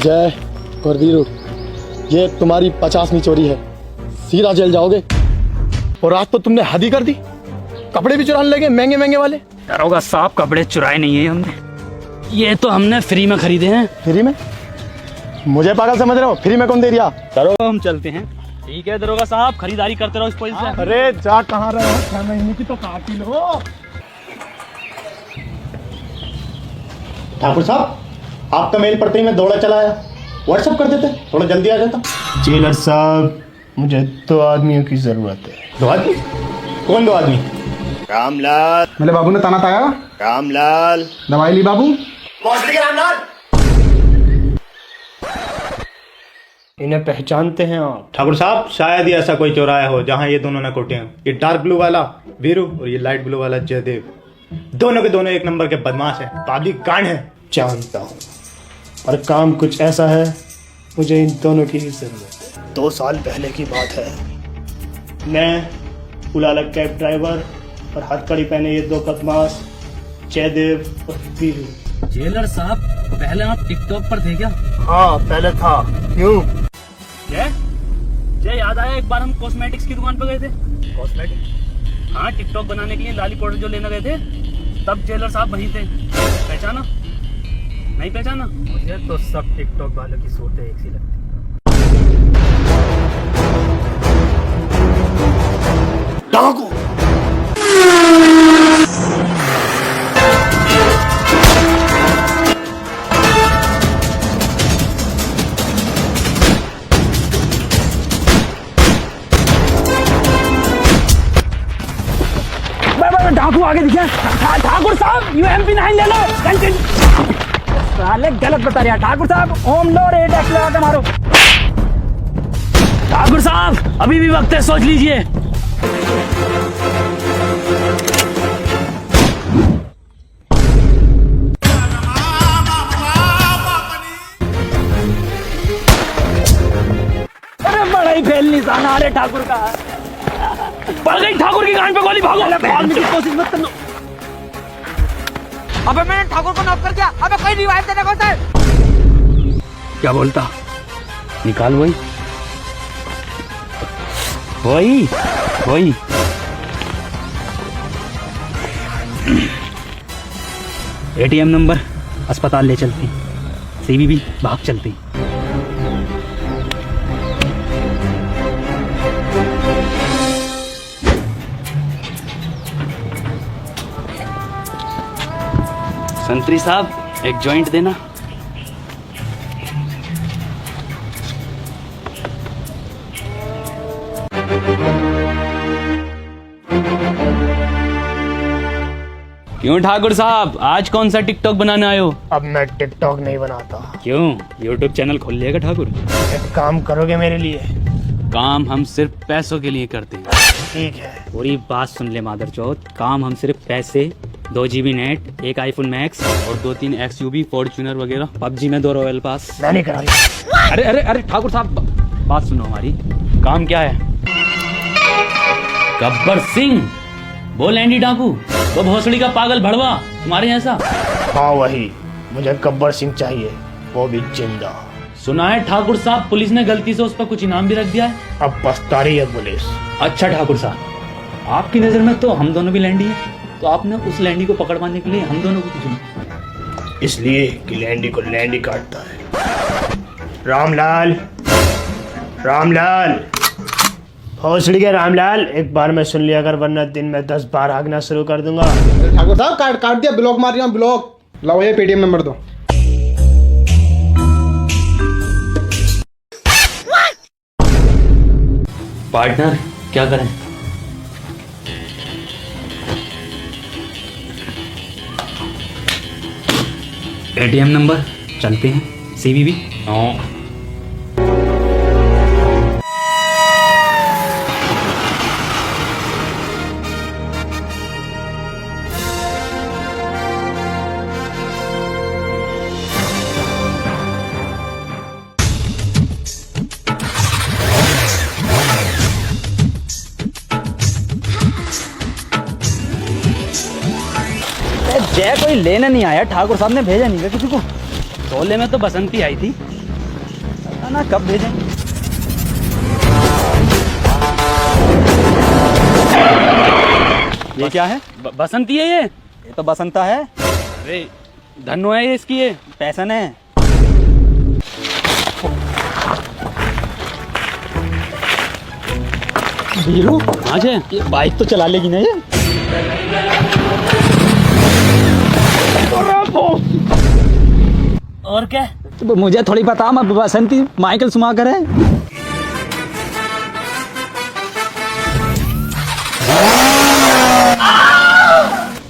जय और वीरू, ये तुम्हारी 50वीं चोरी है। सीधा जेल जाओगे। और आज तो तुमने हद ही कर दी, कपड़े भी चुराने लगे महंगे महंगे वाले। दरोगा साहब, कपड़े चुराए नहीं है हमने, ये तो हमने फ्री में खरीदे हैं। फ्री में? मुझे पागल समझ रहे हो? फ्री में कौन दे दिया? दरोगा हम चलते हैं। ठीक है दरोगा साहब, खरीदारी करते रहो इस पैसे से। अरे जा, कहाँ रहे हो? 6 महीने की तो काटी लो। ठाकुर साहब, आपका मेल पढ़ते ही मैं दौड़ा चला आया। व्हाट्सएप कर देते, थोड़ा जल्दी आ जाता। जेलर साहब, मुझे 2 आदमियों की जरूरत है। 2 आदमी? कौन 2 आदमी? रामलाल। मेरे बाबू ने ताना ताया। रामलाल। दवाई ली बाबू? रामलाल, इन्हें पहचानते हैं आप? ठाकुर साहब, शायद ही ऐसा कोई चौराया हो जहां ये दोनों ने कोटियां। ये डार्क ब्लू वाला वीरू और ये लाइट ब्लू वाला जयदेव, दोनों के दोनों एक नंबर के बदमाश हैं, बागी कांड है। जानता हूँ, और काम कुछ ऐसा है, मुझे इन दोनों की ही जरूरत है। 2 साल पहले की बात है। मैं उलाला कैब ड्राइवर और हथकड़ी पहने ये 2 बदमाश जयदेव और वीरू। जेलर साहब, पहले आप टिकटॉक पर थे क्या? हाँ, पहले था। क्यों? जय याद आया, एक बार हम कॉस्मेटिक्स की दुकान पर गए थे। कॉस्मेटिक? हाँ, टिकटॉक बनाने के लिए लाली पाउडर जो लेने गए थे, तब जेलर साहब वहीं थे। पहचाना? नहीं पहचाना? मुझे तो सब टिकटॉक वालों की सूरतें एक सी लगती। डाकू! ठाकुर आगे दिखे। ठाकुर साहब, UMP9 ले लो। साले गलत बता रहा ठाकुर साहब। होम लोड 8x लगा के मारो। ठाकुर साहब, अभी भी वक्त है, सोच लीजिए। अरे बड़ा ही फेल निशान आ रहे ठाकुर का। पड़ गई ठाकुर की गांड पे गोली, भागो। भागने की कोशिश मत करना। अबे मैंने ठाकुर को नॉक कर दिया। अबे कोई रिवाइव देने को सर। क्या बोलता? निकाल वही वही। ATM नंबर, अस्पताल ले चलते, CVV भाग चलते। संतरी साहब, एक जॉइंट देना। क्यों ठाकुर साहब, आज कौन सा टिकटॉक बनाने आए हो? अब मैं टिकटॉक नहीं बनाता। क्यों? यूट्यूब चैनल खोल लिएगा ठाकुर? एक काम करोगे मेरे लिए? काम हम सिर्फ पैसों के लिए करते हैं। ठीक है। पूरी बात सुन ले मादरचौथ, काम हम सिर्फ पैसे, 2 GB नेट, एक iPhone Max और 2-3 XUV फॉर्च्यूनर वगैरह, PUBG में 2 रॉयल पास। मैं नहीं करा रही। अरे ठाकुर साहब, बात सुनो हमारी। काम क्या है? गब्बर सिंह, बोल एंडी डाकू, वो भोसड़ी का पागल भड़वा तुम्हारे जैसा। हाँ वही, मुझे गब्बर सिंह चाहिए, वो भी जिंदा। सुना है ठाकुर साहब, पुलिस ने गलती से उस पर कुछ इनाम भी रख दिया है। अब पछता रही है पुलिस। अच्छा ठाकुर साहब, आपकी नजर में तो हम दोनों भी लैंडी हैं, तो आपने उस लैंडी को पकड़वाने के लिए हम दोनों को चुना, इसलिए कि लैंडी को लैंडी काटता है। रामलाल, रामलाल, भोसड़ी के रामलाल, एक बार में सुन लिया कर, वरना दिन में 10 बार हागना शुरू कर दूंगा। ठाकुर साहब, काट दिया, ब्लॉक मार दिया। ब्लॉक लाओ, ये पेटीएम नंबर दो। पार्टनर क्या करें? ATM नंबर, चलते हैं, CVV। जय कोई लेने नहीं आया, ठाकुर साहब ने भेजा नहीं किसी को। टोले में तो बसंती आई थी, ना कब भेजें? ये क्या है? बसंती है ये तो बसंता है। अरे धन्नो है ये इसकी ये पैसन है। वीरू, हाँ जी ये बाइक तो चला लेगी ना ये? और क्या तो मुझे थोड़ी पता, मैं बसंती माइकल शुमाकर है।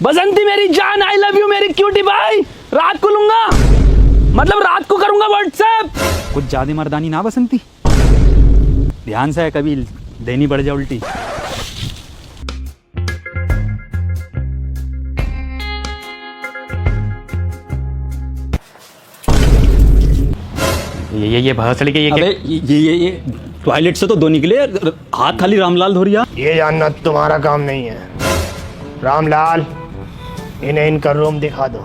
बसंती मेरी जान, आई लव यू मेरी क्यूटी भाई। रात को लूंगा, मतलब रात को करूंगा व्हाट्सएप। कुछ ज्यादा मर्दानी ना बसंती, ध्यान से कभी देनी पड़ जाए उल्टी। ये भसड़ी के अबे, ये टॉयलेट से तो दो निकले, हाथ खाली रामलाल धोरिया। ये जानना तुम्हारा काम नहीं है। रामलाल, इन्हें इनका रूम दिखा दो।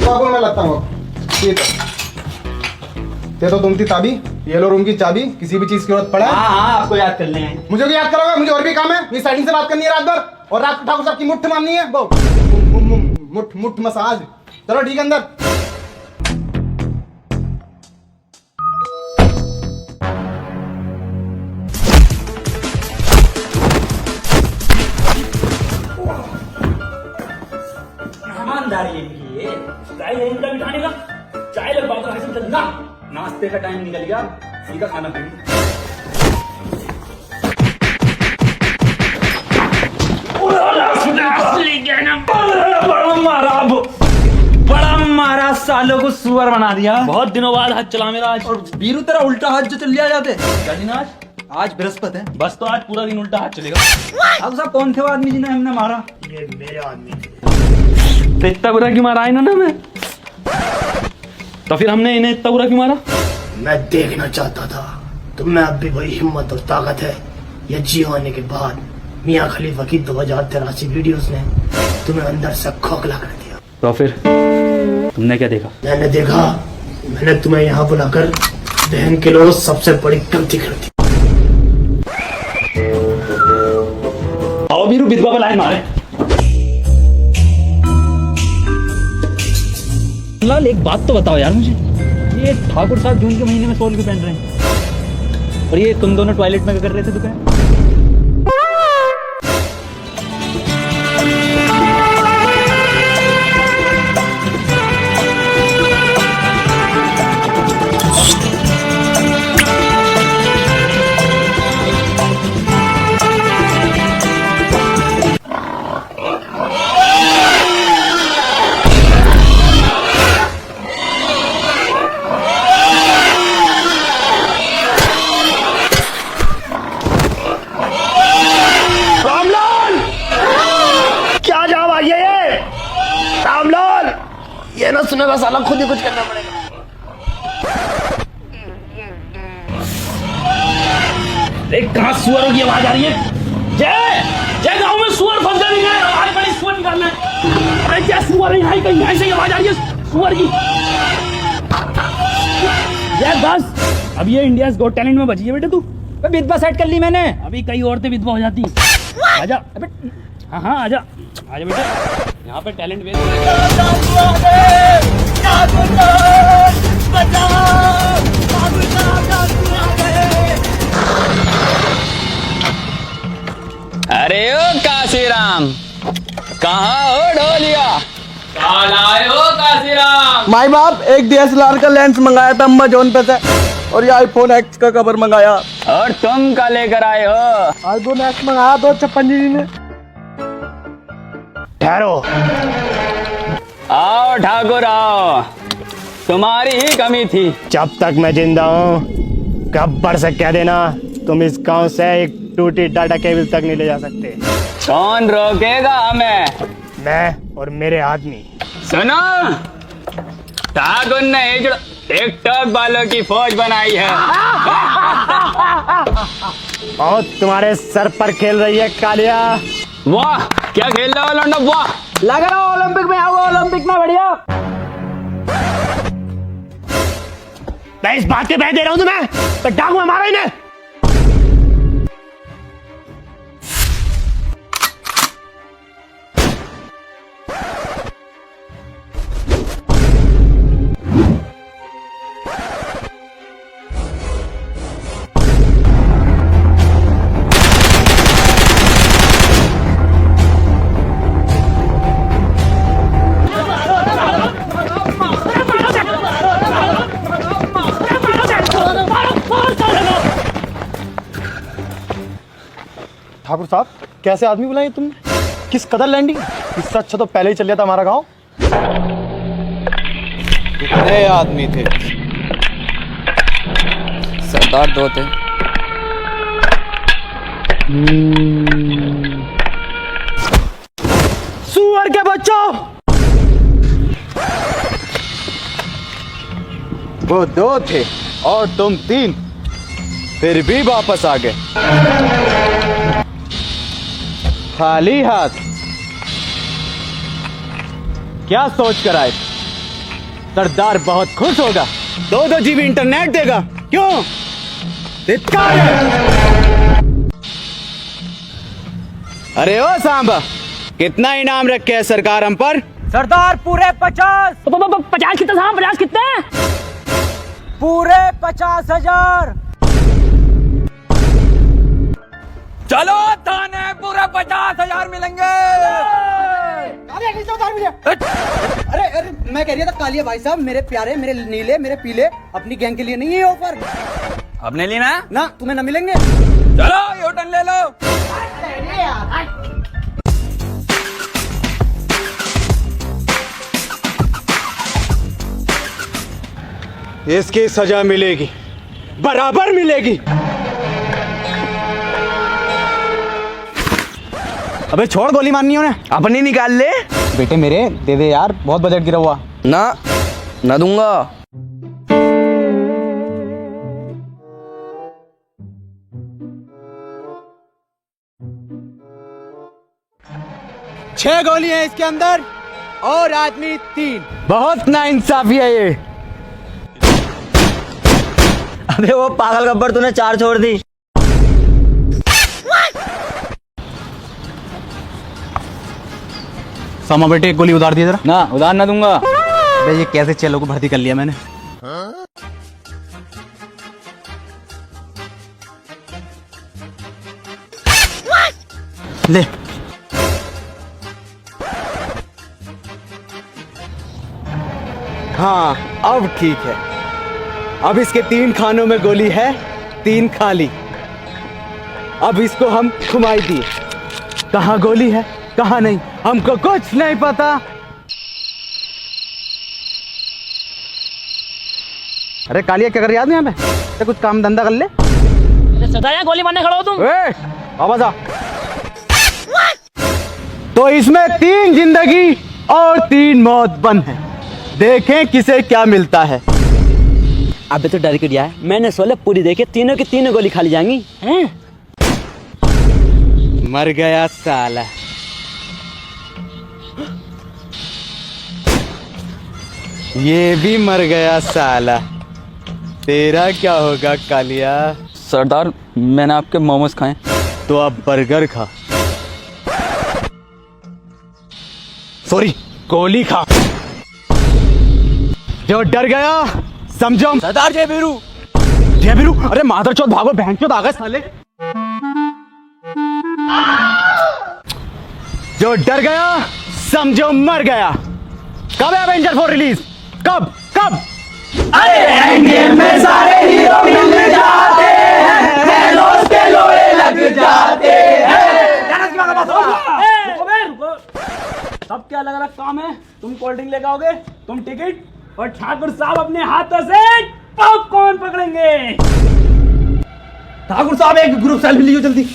बाबू मैं लगता हूँ ये तो तुम थी चाबी, ये लो रूम की चाबी, किसी भी चीज की जरूरत पड़ा है। हाँ, आपको याद कर लें। मुझे भी याद करोगे, मुझे और भी काम है। ये साइडिंग से बात करनी है रात भर, और रात को ठाकुर साहब की मुट्ठ मारनी है। वो मुट्ठ मसाज। चलो ठीक है, अंदर। ईमानदारी इनकी ये, चाय इनका बिठाने का, चाय लग बाबू हसन चंदा। नाश्ते का टाइम निकल गया, सीधा खाना पीना। बड़ा मारा, सालों को सुअर बना दिया। बहुत दिनों बाद हाथ चला मेरा आज। और वीरू तेरा उल्टा हाथ जो चल लिया जाते। क्या दिन आज? आज बृहस्पति है। बस तो आज पूरा दिन उल्टा हाथ चलेगा। अब साहब कौन थे वो आदमी जिन्हें हमने मारा? ये मेरे आदमी थे। तो इतना बुरा क्यों मारा इन्होंने हमें? तो फिर हमने इन्हें इतना बुरा क्यों मारा? मैं देखना चाहता था तुम में अब भी वही हिम्मत और ताकत है या जियो आने के बाद मियाँ खलीफा की 2083 वीडियोस ने तुम्हें अंदर से खोखला कर दिया। तो फिर तुमने क्या देखा? मैंने देखा, मैंने तुम्हें यहाँ बुलाकर बहन के लोग सबसे बड़ी गलती कर दी। आओ वीरू, विधवा को लाइन मारे। लाल, एक बात तो बताओ यार मुझे, ये ठाकुर साहब जून के महीने में सोल क्यों पहन रहे हैं? और ये तुम दोनों टॉयलेट में क्या कर रहे थे दोपहर? ये ना सुनेगा साला, खुद ही कुछ करना पड़ेगा। देख कहाँ सुअरों की आवाज आ रही है। जय जय, गाँव में सुअर फंस गए हैं, आवाज बड़ी सुअर निकालना है। अरे क्या सुअर है यहाँ? कहीं यहाँ से आवाज आ रही है सुअर की। जय बस, अब ये इंडिया गॉट टैलेंट में बची है बेटे तू। विधवा सेट कर ली मैंने। अभी कई औरतें विधवा हो जाती हैं। आजा अबे, हाँ आजा आजा बेटा, यहाँ पे टैलेंट वेस्ट। अरे ओ काशीराम, कहाँ हो ढोलिया? कहाँ आए हो काशीराम? माई बाप, एक DSLR का लेंस मंगाया था अमेज़न पे से, और ये iPhone X का कवर मंगाया। और तुम क्या लेकर आए हो? iPhone X मंगाया 256 जी ने। ठहरो। आओ ठाकुर आओ, तुम्हारी ही कमी थी। जब तक मैं जिंदा हूँ गब्बर से कह देना तुम इस गांव से एक टूटी डाटा केबल तक नहीं ले जा सकते। कौन रोकेगा हमें? मैं और मेरे आदमी। सुनो, ठाकुर ने टिकटॉक वालों की फौज बनाई है। और तुम्हारे सर पर खेल रही है कालिया। वाह, क्या खेल रहा हो लौंडा? वाह, लग रहा ओलंपिक में आओगे, ओलंपिक में बढ़िया। मैं इस बात के बह दे रहा हूं तुम्हें, तो डाकू मारा इन्हें। ठाकुर साहब, कैसे आदमी बुलाए तुमने? किस कदर लैंडिंग? इससे अच्छा तो पहले ही चल जाता हमारा गांव। कितने आदमी थे? सरदार 2 थे। सुअर के बच्चों, वो 2 थे और तुम 3, फिर भी वापस आ गए खाली हाथ। क्या सोच कर आए? सरदार बहुत खुश होगा, 2 जीबी इंटरनेट देगा। क्यों? इतना है। अरे ओ सांबा, कितना इनाम रखे है सरकार हम पर? सरदार पूरे 50। 50 कितने साहब, 50 कितने? पूरे 50,000। चलो थाने, पूरे 50,000 मिलेंगे। अरे अरे मैं कह रही था कालिया भाई साहब, मेरे प्यारे, मेरे नीले, मेरे पीले, अपनी गैंग के लिए नहीं है ऑफर। अपने लिए ना? ना तुम्हें ना मिलेंगे। चलो यूटर्न ले लो। इसकी सजा मिलेगी, बराबर मिलेगी। अबे छोड़, गोली मारनी है उन्हें। अपनी निकाल ले। बेटे मेरे दे दे यार, बहुत बजट गिरा हुआ। ना दूंगा। छह गोली है इसके अंदर और आदमी 3। बहुत नाइंसाफी है ये। अबे वो पागल गब्बर, तूने 4 छोड़ दी। सामा बेटे, एक गोली उधार दिया जरा। ना उधार ना दूंगा। अबे ये कैसे चेलों को भर्ती कर लिया मैंने। ले। हाँ अब ठीक है। अब इसके 3 खानों में गोली है, 3 खाली। अब इसको हम घुमाई दिए। कहाँ गोली है कहाँ नहीं, हमको कुछ नहीं पता। अरे कालिया, क्या कर याद नहीं यहाँ पे? कुछ काम धंधा कर ले। सरदार गोली मारने खड़ा हो तुम? वापस आ। तो इसमें 3 जिंदगी और 3 मौत बंद है। देखें किसे क्या मिलता है। अबे तो डर के गया है। मैंने 16 पूरी देखे, तीनों की तीनों गोली खाली जाएंगी। मर गया साला। ये भी मर गया साला। तेरा क्या होगा कालिया? सरदार, मैंने आपके मोमोज खाए। तो अब बर्गर खा, सॉरी गोली खा। जो डर गया समझो। सरदार जय बीरू। जय बीरू? अरे मादरचोद, भागो, बहनचोद आ गए साले। जो डर गया समझो मर गया। कब है एवेंजर 4 रिलीज? कब कब? अरे एंडगेम में सारे हीरो मिल जाते हैं, थैनोस के लोहे लग जाते हैं। रुको, सब क्या अलग अलग काम है। तुम कोल्ड ड्रिंक लेकर आओगे, तुम टिकट, और ठाकुर साहब अपने हाथों से पॉपकॉर्न पकड़ेंगे। ठाकुर साहब एक ग्रुप सेल्फी लियो जल्दी।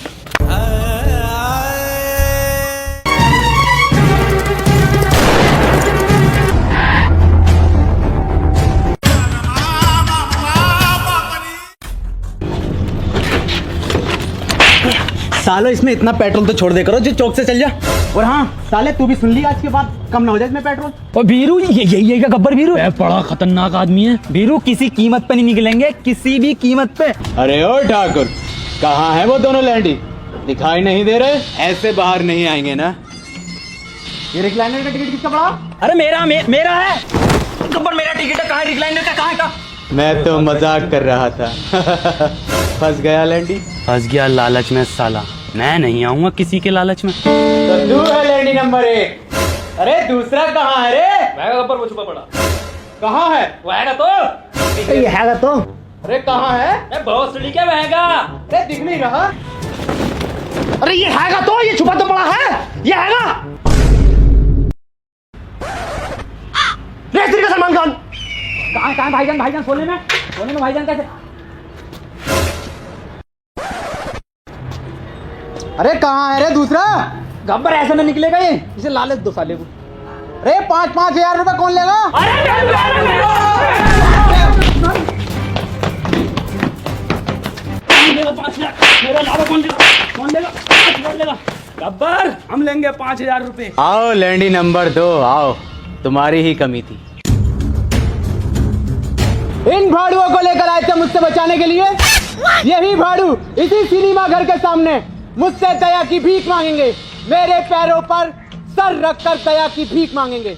सालो इसमें इतना पेट्रोल तो छोड़ दे करो जो चौक से चल जा। और हाँ साले तू भी सुन ली, आज के बाद कम ना हो जाए इसमें पेट्रोल। और बीरू ये क्या गब्बर बीरू बड़ा खतरनाक आदमी है। बीरू किसी कीमत पे नहीं निकलेंगे, किसी भी कीमत पे। अरे ओ ठाकुर, कहाँ है वो दोनों लैंडी? दिखाई नहीं दे रहे? ऐसे बाहर नहीं आएंगे ना। ये रिक्लाइनर का टिकट किसका पड़ा? अरे मेरा है गब्बर, मेरा टिकट है। कहाँ है रिक्लाइनर का? कहाँ है? मैं तो मजाक कर रहा था। फंस गया लैंडी। फंस गया लालच में साला। मैं नहीं आऊंगा किसी के लालच में। तो तू है लैंडी नंबर 1। अरे दूसरा कहाँ है रे? गब्बर वो छुपा पड़ा। कहाँ है? वो हैगा तो। ये हैगा तो। अरे कहाँ है? भोसड़ी क्या बहेगा? अरे दिख नहीं रहा। अरे ये हैगा तो, ये छुपा तो पड़ा है। ये हैगा का सलमान खान। कहाँ भाईजान सोने में भाईजान कैसे? अरे कहाँ है रे दूसरा? गब्बर ऐसे में निकलेगा ये, इसे लालच दो साले को। अरे 5-5 हजार रुपए कौन लेगा? मेरा लाभ कौन लेगा? गब्बर हम लेंगे 5,000 रुपए। आओ लैंडी नंबर 2 आओ, तुम्हारी ही कमी थी। इन भाड़ुओं को लेकर आए थे मुझसे बचाने के लिए। यही भाड़ू इसी सिनेमा घर के सामने मुझसे दया की भीख मांगेंगे। मेरे पैरों पर सर रखकर दया की भीख मांगेंगे।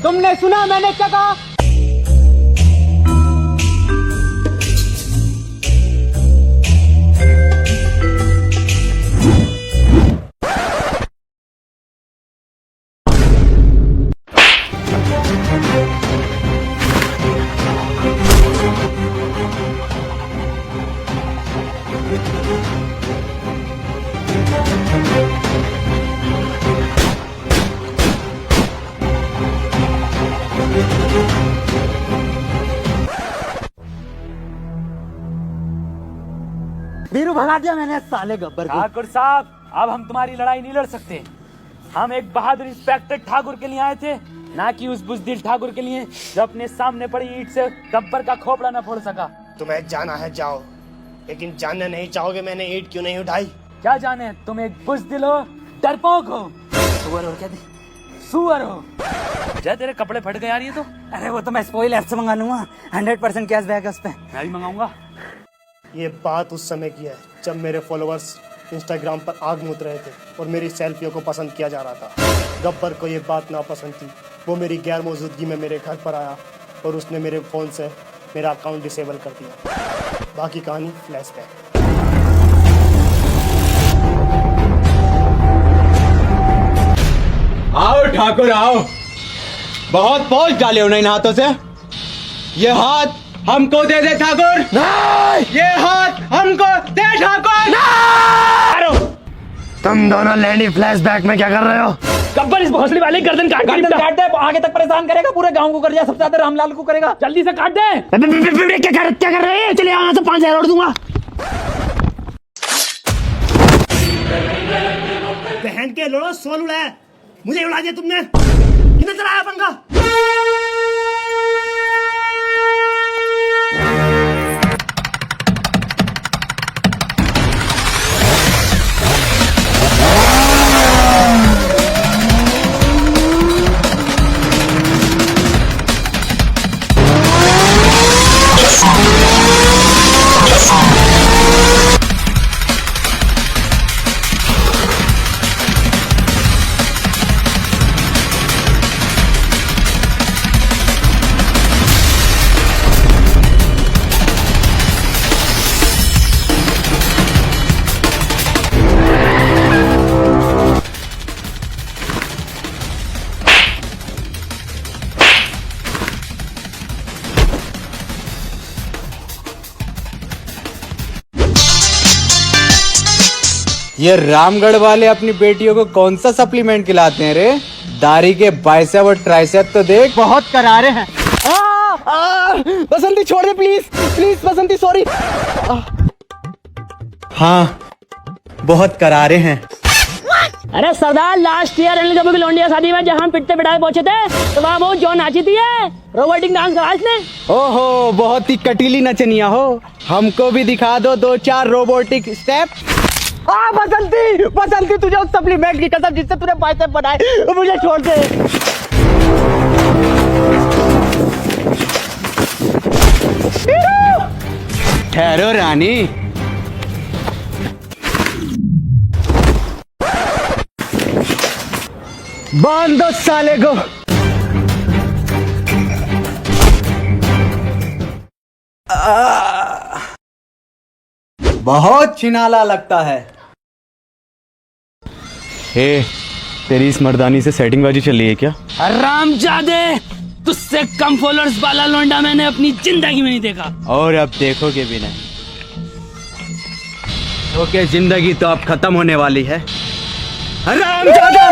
तुमने सुना मैंने क्या कहा? बीरू भगा दिया मैंने साले गब्बर को। ठाकुर साहब अब हम तुम्हारी लड़ाई नहीं लड़ सकते। हम एक बहादुर इंस्पेक्टर ठाकुर के लिए आए थे, ना कि उस बुजदिल ठाकुर के लिए जो अपने सामने पड़ी ईंट से गब्बर का खोपड़ा न फोड़ सका। तुम्हें जाना है जाओ, लेकिन जानना नहीं चाहोगे मैंने ईंट क्यों नहीं उठाई। क्या जाने, तुम एक बुजदिल हो, डरपोक हो, सुअर हो। क्या सुअर हो? जय तेरे कपड़े फट गए यार ये तो। अरे वो तो मैं स्पॉइल ऐप से मंगा लूंगा, 100% कैशबैक है उस पे। मैं भी मंगाऊंगा। ये बात उस समय की है जब मेरे फॉलोअर्स इंस्टाग्राम पर आग मूत रहे थे और मेरी सेल्फियों को पसंद किया जा रहा था। गब्बर को ये बात नापसंद थी। वो मेरी गैर मौजूदगी में मेरे घर पर आया और उसने मेरे फ़ोन से मेरा अकाउंट डिसेबल कर दिया। बाकी कहानी फ्लैशबैक। आओ ठाकुर आओ, बहुत पहुंच डाले हो इन हाथों से। ये हाथ हमको दे दे ठाकुर। नहीं, ये हाथ हमको दे ठाकुर। तुम दोनों लैंडी फ्लैशबैक में क्या कर रहे हो? गब्बर इस भोसड़ी वाले गर्दन काट दे, आगे तक परेशान करेगा, पूरे गांव को कर दिया, सबसे ज्यादा रामलाल को करेगा। जल्दी से काट दे। क्या कर रहे हैं? चलिए यहाँ से 5,000 और दूंगा। बहन के लोड़ो सोल उड़ाया, मुझे उड़ा दिया तुमने। कितना चलाया पंखा? ये रामगढ़ वाले अपनी बेटियों को कौन सा सप्लीमेंट खिलाते हैं रे? दाढ़ी के बाइसेप और ट्राइसेप तो देख, बहुत करारे हैं। बसंती छोड़ दे प्लीज, प्लीज बसंती, सॉरी। हाँ बहुत करारे हैं। अरे सरदार, लास्ट ईयर जब भी लौंडिया शादी में जहाँ पिटते पिटाए पहुंचे थे तो वहाँ वो जो नाची थी रोबोटिक डांस करा इसने। ओहो बहुत ही कटीली नचनिया हो, हमको भी दिखा दो 2-4 रोबोटिक स्टेप। बसंती बसंती, तुझे उस सप्लीमेंट की कसम जिससे तूने बाइसेप बनाए, मुझे छोड़ दे। ठहरो रानी, बांध दो साले को। बहुत छिनाला लगता है। तेरी इस मर्दानी से सेटिंगबाजी चल रही है क्या? हरामजादे, तुझसे कम फॉलोअर्स वाला लौंडा मैंने अपनी जिंदगी में नहीं देखा। और अब देखोगे भी नहीं। ओके, जिंदगी तो अब खत्म होने वाली है। हरामजादा!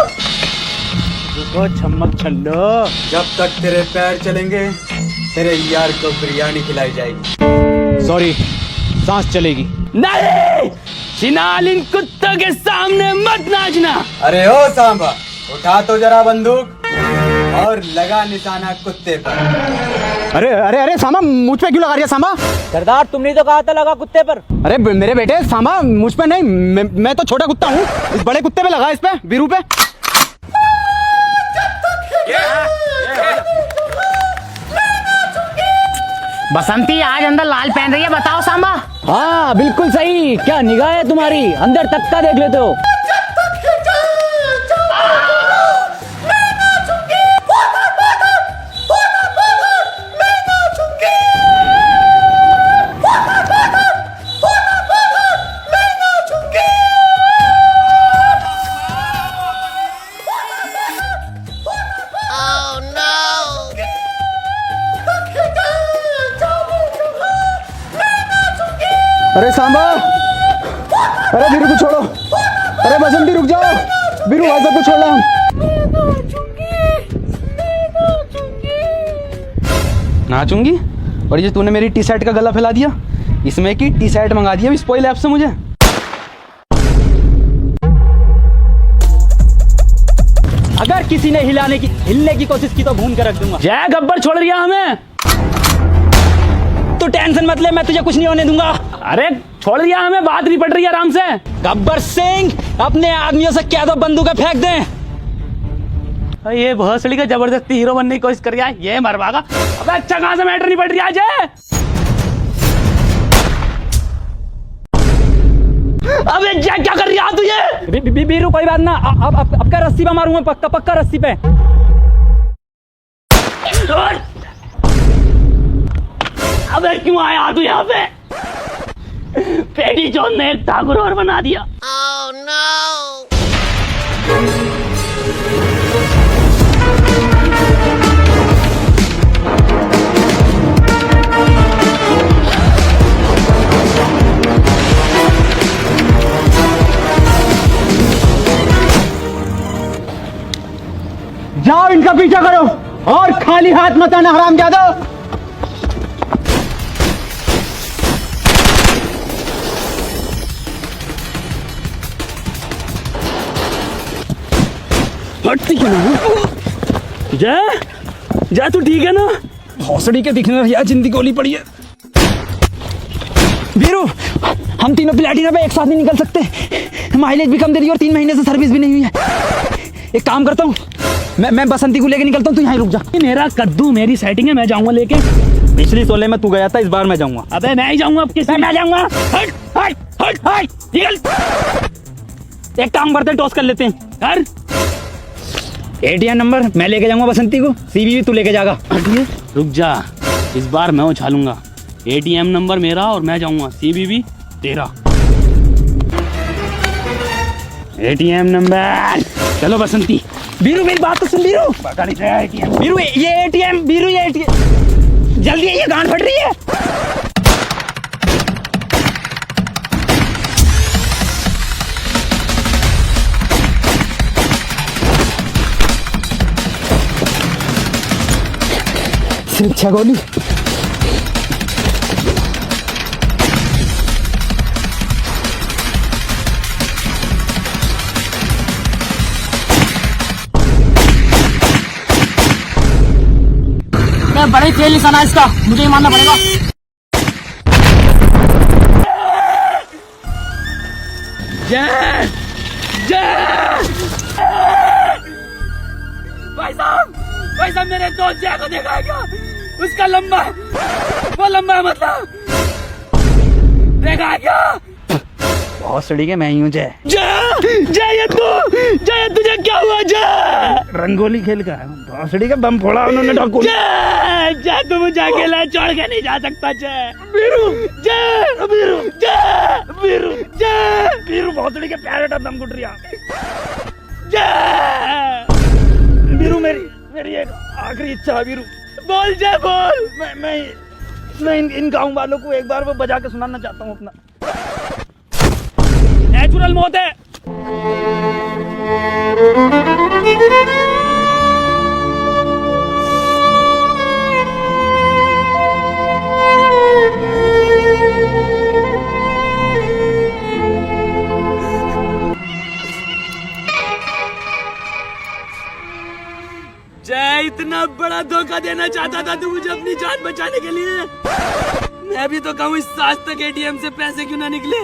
रुको छम्मक छल्लो, जब तक तेरे पैर चलेंगे तेरे यार को बिरयानी खिलाई जाएगी। सॉरी, सांस चलेगी। नहीं, चिनाल इन कुत्तों के सामने मत नाचना। अरे ओ सांबा, उठा तो जरा बंदूक और लगा निशाना कुत्ते पर। अरे अरे अरे सांबा, मुझ पे क्यों लगा रही है सांबा? सरदार तुमने तो कहा था लगा कुत्ते पर। अरे मेरे बेटे सांबा, मुझ पे नहीं, मैं तो छोटा कुत्ता हूँ, इस बड़े कुत्ते पे लगा, इस पे वीरू पे। बसंती आज अंदर लाल पहन रही है, बताओ सांबा। हाँ बिल्कुल सही, क्या निगाह है तुम्हारी, अंदर तक का देख लेते हो। अरे सांबा, अरे वीरू को छोड़ो, अरे बसंती रुक जाओ, वीरू भाई साहब को छोड़ लो। नाचूंगी? और ये तूने मेरी टी शर्ट का गला फैला दिया, इसमें की टी शर्ट मंगा दिया स्पॉइल ऐप से मुझे। अगर किसी ने हिलने की कोशिश की तो भून कर रख दूंगा। जय गब्बर छोड़ रिया हमें। तू टेंशन मत ले, मैं तुझे कुछ नहीं होने दूंगा। अरे छोड़ दिया हमें, बात नहीं पड़ रही है आराम से। गब्बर सिंह, अपने आदमियों से कह दो बंदूकें फेंक दें। ये भोसड़ी का जबरदस्ती हीरो बनने की कोशिश कर रहा है, ये मर भागा। अबे अच्छा कहां से मैटर नहीं पड़ रही आज। अबे जय क्या कर रहा तू ये? बीरू कोई बात ना, अब का रस्सी पे मारूंगा, पक्का पक्का रस्सी पे। अबे क्यों आया तू यहाँ पे? पेटी चोर ने एक ठाकुर और बना दिया। Oh, no! जाओ इनका पीछा करो और खाली हाथ मत आना हरामजादा। हटती क्यों ना? जय जय तू ठीक है ना? भोसड़ी के दिखने यार जिंदगी गोली पड़ी है। वीरू, हम तीनों प्लेटिना पे एक साथ नहीं निकल सकते, माइलेज भी कम दे रही है और 3 महीने से सर्विस भी नहीं हुई है। एक काम करता हूँ, मैं बसंती को लेके निकलता हूँ, तू यहाँ रुक जा। मेरा कद्दू मेरी सेटिंग है, मैं जाऊंगा लेके। पिछली 16 में तू गया था, इस बार मैं जाऊंगा। अबे मैं ही जाऊंगा, अब किस मैं जाऊंगा। हट हट हट हट निकल। एक काम करते हैं, टॉस कर लेते हैं। कर। ATM नंबर मैं लेके जाऊंगा बसंती को, CVV तू लेके जाएगा। रुक जा, इस बार मैं उछालूंगा। ATM नंबर मेरा और मैं जाऊंगा, CVV तेरा। ATM number. चलो बसंती। वीरू मेरी बात तो सुन वीरू। पता नहीं चला ATM। वीरू ये ATM, वीरू ये ATM, जल्दी ये गांड फट रही है। अच्छा गोली। मैं बड़े तेज निशाना इसका, मुझे ही मानना पड़ेगा। जय जय भाई साहब मेरे दोस्त जय को देखा है क्या? उसका लंबा है, वो लंबा है मतलब, देखा है क्या? भोसड़ी के मैं ही हूँ जय। जय तुझे क्या हुआ जय? रंगोली खेल का है, भोसड़ी का बम फोड़ा उन्होंने डाकू। जय तू मुझे अकेला छोड़ के नहीं जा सकता जय। वीरू जय वीरू जय वीरू जय वीरू भोसड़ी के प्यारे दम घुट रहा जय। वीरू मेरी एक आखिरी इच्छा है वीरू। बोल जय बोल। मैं इन गाँव वालों को एक बार वो बजा के सुनाना चाहता हूँ अपना। नेचुरल मौत है। जय इतना बड़ा धोखा देना चाहता था तू मुझे अपनी जान बचाने के लिए? मैं भी तो कहूँ इस आज तक एटीएम से पैसे क्यों ना निकले?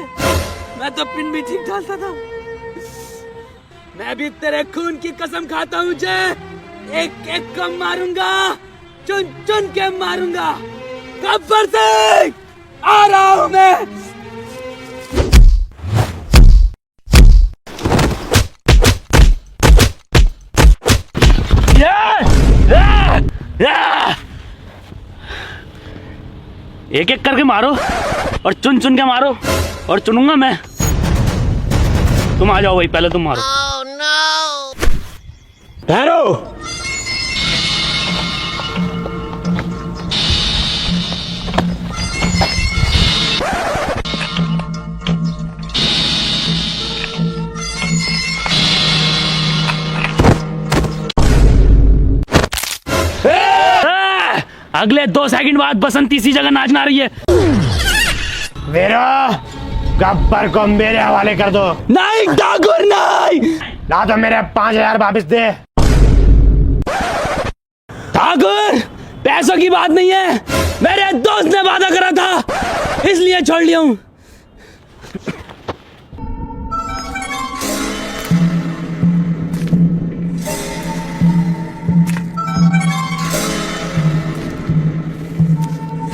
मैं तो पिन भी ठीक डालता था। मैं भी तेरे खून की कसम खाता हूँ जय, एक एक को मारूंगा, चुन चुन के मारूंगा। गब्बर सिंह आ रहा हूँ मैं। एक एक करके मारो और चुन चुन के मारो और चुनूंगा मैं। तुम आ जाओ भाई, पहले तुम मारो। ठहरो। अगले 2 सेकंड बाद बसंती इसी जगह नाचना रही है। वीरू गब्बर को मेरे हवाले कर दो। नहीं ठाकुर नहीं। ना तो मेरे 5000 वापिस दे। ठाकुर पैसों की बात नहीं है, मेरे दोस्त ने वादा करा था इसलिए छोड़ लिया हूँ।